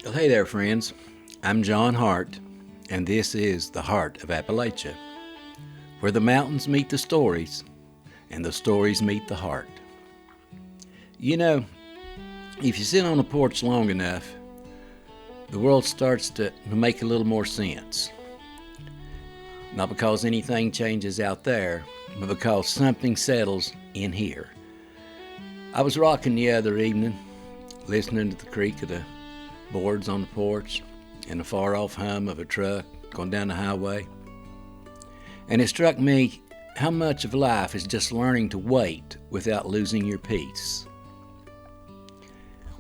Well, hey there, friends. I'm John Hart, and this is the Hart of Appalachia, where the mountains meet the stories, and the stories meet the heart. You know, if you sit on a porch long enough, the world starts to make a little more sense. Not because anything changes out there, but because something settles in here. I was rocking the other evening, listening to the creak of the boards on the porch and the far-off hum of a truck going down the highway. And it struck me how much of life is just learning to wait without losing your peace.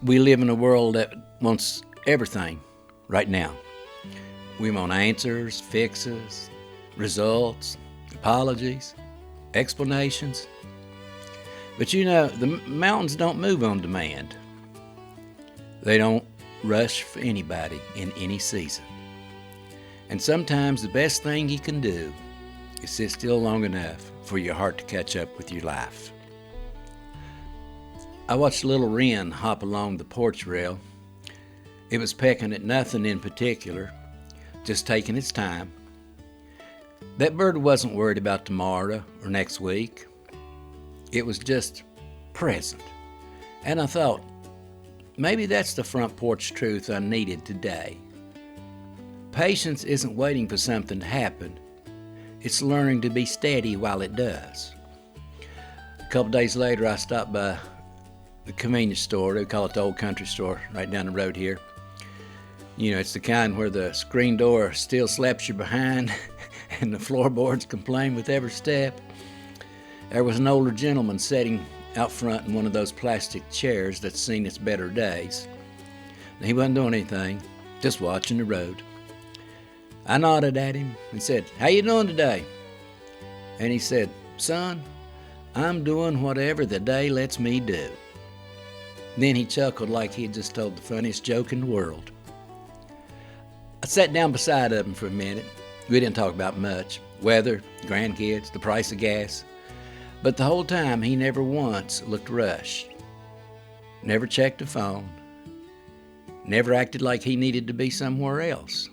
We live in a world that wants everything right now. We want answers, fixes, results, apologies, explanations. But you know, the mountains don't move on demand. They don't rush for anybody in any season. And sometimes the best thing you can do is sit still long enough for your heart to catch up with your life. I watched a little wren hop along the porch rail. It was pecking at nothing in particular, just taking its time. That bird wasn't worried about tomorrow or next week. It was just present. And I thought, maybe that's the front porch truth I needed today. Patience isn't waiting for something to happen. It's learning to be steady while it does. A couple days later, I stopped by the convenience store. They call it the old country store right down the road here. You know, it's the kind where the screen door still slaps you behind and the floorboards complain with every step. There was an older gentleman sitting out front in one of those plastic chairs that's seen its better days. He wasn't doing anything, just watching the road. I nodded at him and said, "How you doing today?" And he said, "Son, I'm doing whatever the day lets me do." Then he chuckled like he had just told the funniest joke in the world. I sat down beside him for a minute. We didn't talk about much. Weather, grandkids, the price of gas. But the whole time, he never once looked rushed. Never checked a phone. Never acted like he needed to be somewhere else.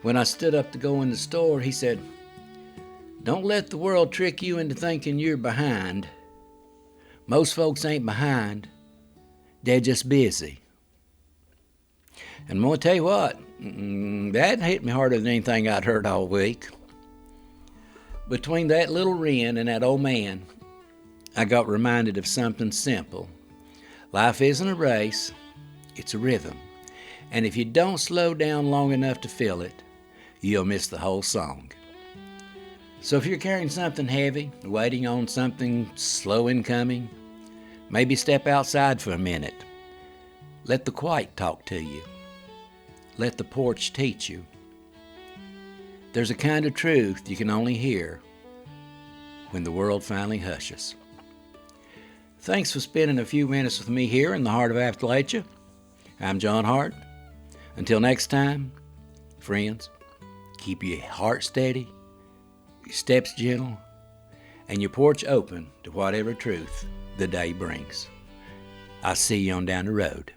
When I stood up to go in the store, he said, "Don't let the world trick you into thinking you're behind. Most folks ain't behind. They're just busy." And I'm going to tell you what, that hit me harder than anything I'd heard all week. Between that little wren and that old man, I got reminded of something simple. Life isn't a race, it's a rhythm. And if you don't slow down long enough to feel it, you'll miss the whole song. So if you're carrying something heavy, waiting on something slow in coming, maybe step outside for a minute. Let the quiet talk to you. Let the porch teach you. There's a kind of truth you can only hear when the world finally hushes. Thanks for spending a few minutes with me here in the Heart of Appalachia. I'm John Hart. Until next time, friends, keep your heart steady, your steps gentle, and your porch open to whatever truth the day brings. I'll see you on down the road.